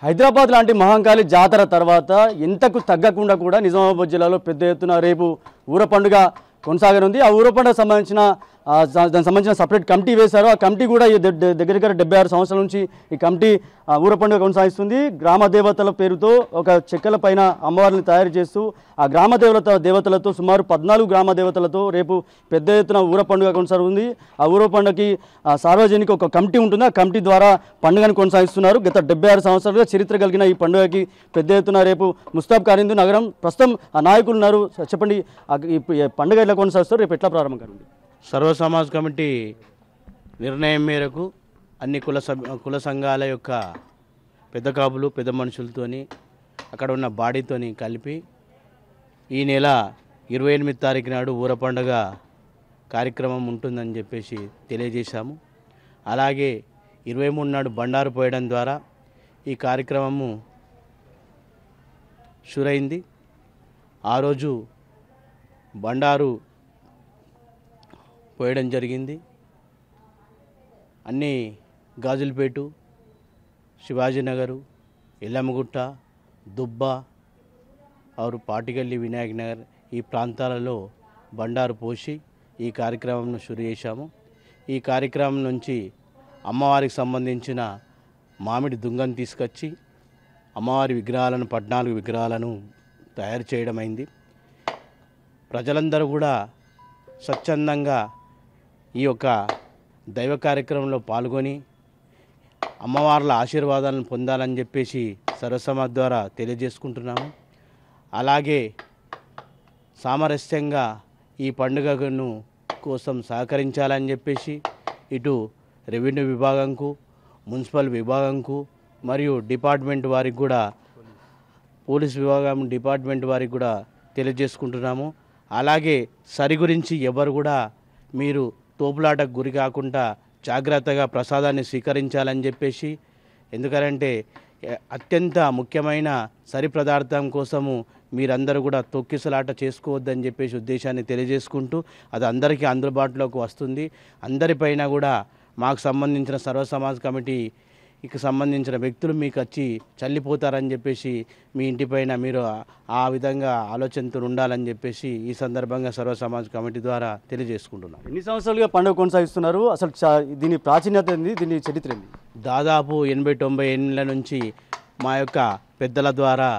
హైదరాబాద్ లాంటి మహంకాళి జాతర తర్వాత ఎంతకు తగ్గకుండా కూడా నిజామాబాద్ జిల్లాలో పెద్ద ఎత్తున రేపు ఊర పండుగ కొనసాగనుంది. ఆ ఊర పండుగ సంబంధించిన దానికి సంబంధించిన సపరేట్ కమిటీ వేశారు. ఆ కమిటీ కూడా దగ్గర 76 సంవత్సరాల నుంచి ఈ కమిటీ ఊర పండుగ కొనసాగిస్తుంది. గ్రామ దేవతల పేరుతో ఒక చెక్కల పైన అమ్మవారిని తయారు చేస్తూ ఆ గ్రామ దేవతలతో సుమారు 14 గ్రామ దేవతలతో రేపు పెద్ద ఎత్తున ఊర పండుగ కొనసాగుతుంది. ఆ ఊర పండుగకి సార్వజనిక ఒక కమిటీ ఉంటుంది. ఆ కమిటీ ద్వారా పండుగను కొనసాగిస్తున్నారు. గత 76 సంవత్సరాలుగా చరిత్ర కలిగిన ఈ పండుగకి పెద్ద ఎత్తున రేపు ముస్తాబ్ కారిందు నగరం ప్రస్తుతం ఆ నాయకులు ఉన్నారు. చెప్పండి, ఈ పండుగ ఎట్లా కొనసాగిస్తారు, రేపు ఎట్లా ప్రారంభం కానుంది? సర్వ సమాజ్ కమిటీ నిర్ణయం మేరకు అన్ని కుల సంఘాల యొక్క పెద్ద కాపులు పెద్ద మనుషులతోని అక్కడ ఉన్న బాడీతోని కలిపి ఈ నెల 28 తారీఖు నాడు ఊర పండుగ కార్యక్రమం ఉంటుందని చెప్పేసి తెలియజేశాము. అలాగే 23 నాడు బండారు పోయడం ద్వారా ఈ కార్యక్రమము షురైంది. ఆ రోజు బండారు పోయడం జరిగింది. అన్నీ గాజులపేట, శివాజీనగరు, ఎల్లమ్మగుట్ట, దుబ్బ ఆరు పాటిగల్లి, వినాయక్ నగర్ ఈ ప్రాంతాలలో బండారు పోసి ఈ కార్యక్రమంను షురు చేశాము. ఈ కార్యక్రమం నుంచి అమ్మవారికి సంబంధించిన మామిడి దుంగను తీసుకొచ్చి అమ్మవారి విగ్రహాలను 14 విగ్రహాలను తయారు చేయడం అయింది. ప్రజలందరూ కూడా స్వచ్ఛందంగా ఈ యొక్క దైవ కార్యక్రమంలో పాల్గొని అమ్మవార్ల ఆశీర్వాదాలను పొందాలని చెప్పేసి సర్వసమాజ్ ద్వారా తెలియజేసుకుంటున్నాము. అలాగే సామరస్యంగా ఈ పండుగను కోసం సహకరించాలని చెప్పేసి ఇటు రెవెన్యూ విభాగంకు, మున్సిపల్ విభాగంకు మరియు డిపార్ట్మెంట్ వారికి కూడా పోలీస్ విభాగం డిపార్ట్మెంట్ వారికి కూడా తెలియజేసుకుంటున్నాము. అలాగే సరి గురించి ఎవరు కూడా మీరు తోపులాటకు గురి కాకుండా జాగ్రత్తగా ప్రసాదాన్ని స్వీకరించాలని చెప్పేసి, ఎందుకంటే అత్యంత ముఖ్యమైన సరి పదార్థం కోసము మీరందరూ కూడా తొక్కిసలాట చేసుకోవద్దని చెప్పేసి ఉద్దేశాన్ని తెలియజేసుకుంటూ అది అందరికీ అందుబాటులోకి వస్తుంది. అందరిపైన కూడా మాకు సంబంధించిన సర్వ సమాజ్ కమిటీకి సంబంధించిన వ్యక్తులు మీకు వచ్చి చల్లిపోతారని చెప్పేసి మీ ఇంటిపైన మీరు ఆ విధంగా ఆలోచనతో ఉండాలని చెప్పేసి ఈ సందర్భంగా సర్వ సమాజ్ కమిటీ ద్వారా తెలియజేసుకుంటున్నాం. ఎన్ని సంవత్సరాలుగా పండుగ కొనసాగిస్తున్నారు? అసలు దీని ప్రాచీనత ఏంది, దీని చరిత్ర ఏంది? దాదాపు 80-90 ఏళ్ళ నుంచి మా యొక్క పెద్దల ద్వారా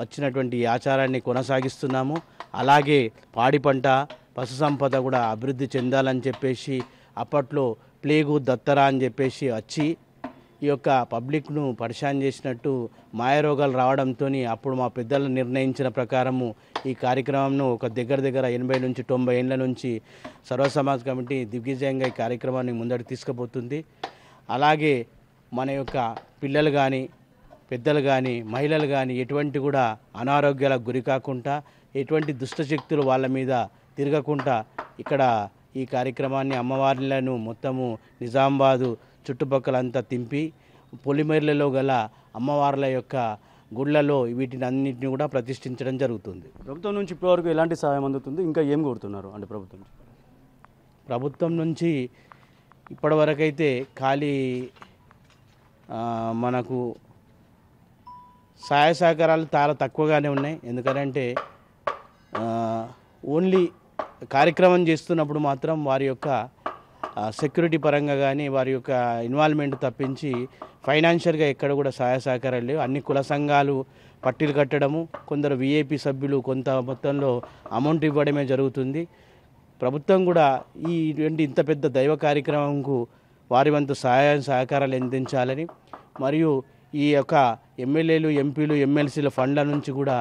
వచ్చినటువంటి ఆచారాన్ని కొనసాగిస్తున్నాము. అలాగే పాడి పంట, పశు సంపద కూడా అభివృద్ధి చెందాలని చెప్పేసి అప్పట్లో ప్లేగు, దత్తరా అని చెప్పేసి వచ్చి ఈ యొక్క పబ్లిక్ను పరిశాన్ చేసినట్టు మాయరోగాలు రావడంతో అప్పుడు మా పెద్దలు నిర్ణయించిన ప్రకారము ఈ కార్యక్రమంను ఒక దగ్గర 80 నుంచి 90 ఏళ్ళ నుంచి సర్వ సమాజ్ కమిటీ దిగ్విజయంగా ఈ కార్యక్రమాన్ని ముందరికి తీసుకుపోతుంది. అలాగే మన యొక్క పిల్లలు కానీ పెద్దలు కానీ మహిళలు కానీ ఎటువంటి కూడా అనారోగ్యాలకు గురి కాకుండా, ఎటువంటి దుష్టశక్తులు వాళ్ళ మీద తిరగకుండా ఇక్కడ ఈ కార్యక్రమాన్ని అమ్మవార్లను మొత్తము నిజామాబాదు చుట్టుపక్కలంతా తింపి పొలిమేర్లలో గల అమ్మవార్ల యొక్క గుళ్ళలో వీటిని అన్నింటినీ కూడా ప్రతిష్ఠించడం జరుగుతుంది. ప్రభుత్వం నుంచి ఇప్పటివరకు ఎలాంటి సహాయం అందుతుంది? ఇంకా ఏం కోరుతున్నారు అంటే ప్రభుత్వం నుంచి ఇప్పటివరకైతే ఖాళీ మనకు సహాయ సహకారాలు చాలా తక్కువగానే ఉన్నాయి. ఎందుకంటే ఓన్లీ కార్యక్రమం చేస్తున్నప్పుడు మాత్రం వారి యొక్క సెక్యూరిటీ పరంగా కానీ వారి యొక్క ఇన్వాల్వ్మెంట్ తప్పించి ఫైనాన్షియల్గా ఎక్కడ కూడా సహాయ సహకారాలు లేవు. అన్ని కుల సంఘాలు పట్టీలు కట్టడము, కొందరు విఐపి సభ్యులు కొంత మొత్తంలో అమౌంట్ ఇవ్వడమే జరుగుతుంది. ప్రభుత్వం కూడా ఇంత పెద్ద దైవ కార్యక్రమంకు వారి వంతు సహాయ సహకారాలు అందించాలని, మరియు ఈ యొక్క ఎమ్మెల్యేలు, ఎంపీలు, ఎమ్మెల్సీల ఫండ్ల నుంచి కూడా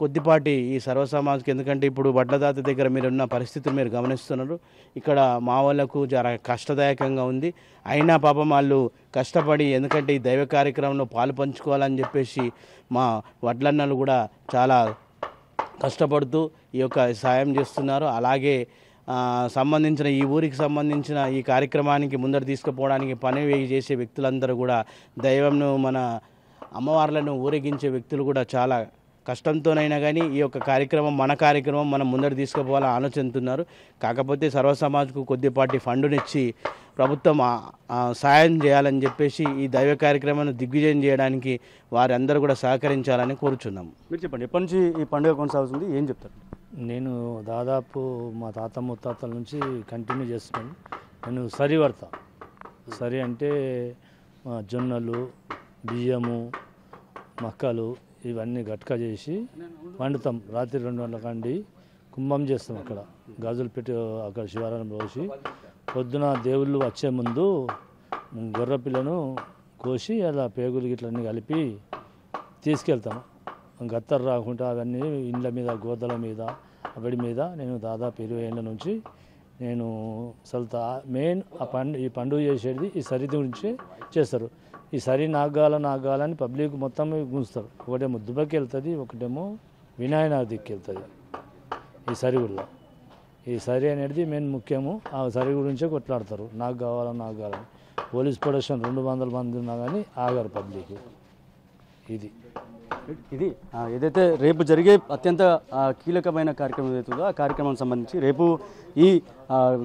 కొద్దిపాటి ఈ సర్వసమాజ్కి, ఎందుకంటే ఇప్పుడు వడ్లదాత దగ్గర మీరున్న పరిస్థితులు మీరు గమనిస్తున్నారు. ఇక్కడ మా వాళ్ళకు చాలా కష్టదాయకంగా ఉంది. అయినా పాపం వాళ్ళు కష్టపడి, ఎందుకంటే ఈ దైవ కార్యక్రమంలో పాలు పంచుకోవాలని చెప్పేసి మా వడ్లన్నలు కూడా చాలా కష్టపడుతూ ఈ యొక్క సాయం చేస్తున్నారు. అలాగే సంబంధించిన ఈ ఊరికి సంబంధించిన ఈ కార్యక్రమానికి ముందర తీసుకుపోవడానికి పని చేసే వ్యక్తులందరూ కూడా దైవంను, మన అమ్మవార్లను ఊరేగించే వ్యక్తులు కూడా చాలా కష్టంతోనైనా కానీ ఈ యొక్క కార్యక్రమం మన కార్యక్రమం మనం ముందర తీసుకుపోవాలని ఆలోచిస్తున్నారు. కాకపోతే సర్వ సమాజ్కు కొద్దిపాటి ఫండునిచ్చి ప్రభుత్వం సాయం చేయాలని చెప్పేసి ఈ దైవ కార్యక్రమాన్ని దిగ్విజయం చేయడానికి వారందరూ కూడా సహకరించాలని కోరుచున్నాం. మీరు చెప్పండి, ఎప్పటి నుంచి ఈ పండుగ కొనసాగుతుంది, ఏం చెప్తారు? నేను దాదాపు మా తాత ముత్తాతల నుంచి కంటిన్యూ చేస్తున్నాను. నేను సరి పడతా. సరి అంటే జొన్నలు, బియ్యము, మక్కలు ఇవన్నీ గట్క చేసి వండుతాం. రాత్రి 2 గంటలకు వండి కుంభం చేస్తాం. అక్కడ గాజులు పెట్టి అక్కడ శివాలయం పోసి పొద్దున దేవుళ్ళు వచ్చే ముందు గొర్రె పిల్లను కోసి అలా పేగులు గిట్లన్నీ కలిపి తీసుకెళ్తాం. గత్తరు రాకుండా అవన్నీ ఇండ్ల మీద, గోదల మీద, అవిడి మీద నేను దాదాపు 20 ఏళ్ళ నుంచి నేను అసలు మెయిన్ ఈ పండుగ చేసేది ఈ సరి గురించి చేస్తారు. ఈ సరి నాగాలని పబ్లిక్ మొత్తం గుంచుతారు. ఒకటేమో దుబ్బకి వెళ్తుంది, ఒకటేమో వినాయనాథ్ దిక్కి వెళ్తుంది. ఈ సరి ఊళ్ళో ఈ సరి అనేది మెయిన్ ముఖ్యము. ఆ సరి గురించే కొట్లాడతారు. నాకు కావాలని పోలీస్ ప్రొడక్షన్ 200 మంది ఉన్నా కానీ ఆగారు పబ్లిక్. ఇది ఏదైతే రేపు జరిగే అత్యంత కీలకమైన కార్యక్రమం ఏదైతుందో ఆ కార్యక్రమానికి సంబంధించి రేపు ఈ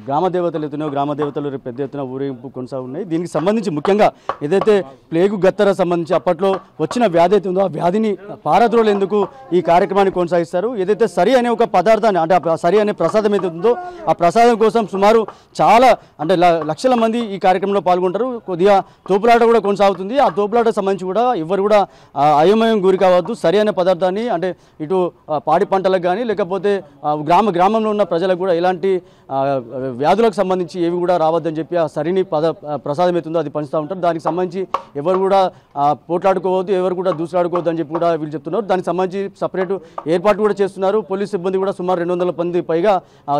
గ్రామ దేవతలు ఎత్తున్నాయో గ్రామ దేవతలు రేపు పెద్ద ఎత్తున ఊరేగింపు కొనసాగున్నాయి. దీనికి సంబంధించి ముఖ్యంగా ఏదైతే ప్లేగు గత్తర సంబంధించి అప్పట్లో వచ్చిన వ్యాధి అయితే ఉందో ఆ వ్యాధిని పారద్రోలేందుకు ఈ కార్యక్రమాన్ని కొనసాగిస్తారు. ఏదైతే సరి అనే ఒక పదార్థాన్ని అంటే సరి అనే ప్రసాదం ఏదైతే ఉందో ఆ ప్రసాదం కోసం సుమారు చాలా అంటే లక్షల మంది ఈ కార్యక్రమంలో పాల్గొంటారు. కొద్దిగా తోపులాట కూడా కొనసాగుతుంది. ఆ తోపులాట సంబంధించి కూడా ఎవరు కూడా అయోమయం గురి కావద్దు. సరి అనే పదార్థాన్ని అంటే ఇటు పాడి పంటలకు కానీ లేకపోతే గ్రామంలో ఉన్న ప్రజలకు కూడా ఎలాంటి వ్యాధులకు సంబంధించి ఏవి కూడా రావద్దని చెప్పి ఆ సరిని ప్రసాదం అవుతుందో అది పంచుతూ ఉంటారు. దానికి సంబంధించి ఎవరు కూడా పోట్లాడుకోవద్దు, ఎవరు కూడా దూసులాడుకోవద్దు అని చెప్పి కూడా వీళ్ళు చెప్తున్నారు. దానికి సంబంధించి సపరేట్ ఏర్పాటు కూడా చేస్తున్నారు. పోలీస్ సిబ్బంది కూడా సుమారు 200 మంది పైగా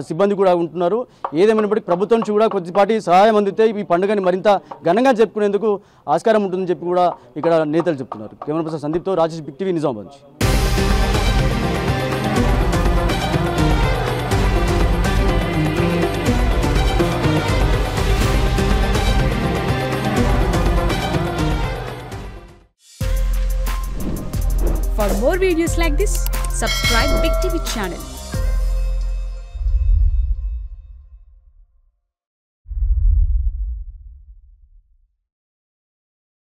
సిబ్బంది కూడా ఉంటున్నారు. ఏదేమైనప్పటికీ ప్రభుత్వం నుంచి కూడా కొద్దిపాటి సహాయం అందితే ఈ పండుగని మరింత ఘనంగా జరుపుకునేందుకు ఆస్కారం ఉంటుందని చెప్పి కూడా ఇక్కడ నేతలు చెప్తున్నారు. కెమెరా పర్సన్ సందీప్తో రాజేష్, బిగ్ టీవీ, నిజామాబాద్ నుంచి. For more videos like this, subscribe Big TV channel.